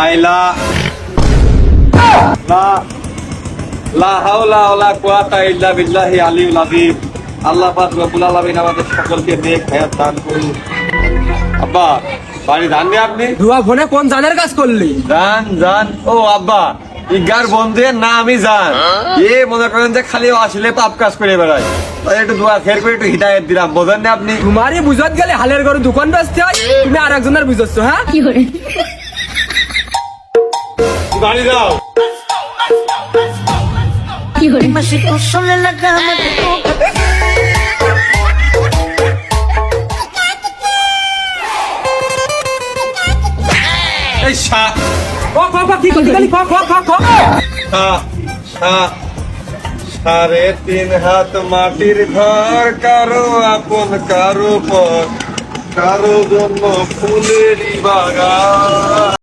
আইলা লা লা হাওলা ওয়ালা কুওয়াতা ইল্লা বিল্লাহি আলিয়্যিল আযীম। আল্লাহ পাক রব্বুল আলামিন আমাদের সকলকে নেক হায়াত দান করুন। আব্বা বাড়ি ধান দিয়ে আপনি দুয়া ফোনে কোন জানের কাজ করলি? জান ও আব্বা ইগার বন্ধের না আমি জান এ মনে করেন যে খালি আসলে পাপ কাজ করে বেড়ায়, তাই একটু দোয়া খের করে একটু হিদায়ত দিলাম, বোঝেন না আপনি? তোমারই বুঝত গেলে হালের ঘরে দোকান বেচতে হয়, তুমি আর একজনের বুঝছো। হ্যাঁ বাড়ি যাও। এই কি করলি গেলি? সাড়ে 3 হাত মাটির ঘর, কারো আপন কারো পর, কারো জন্য ফুলেরই বাগান।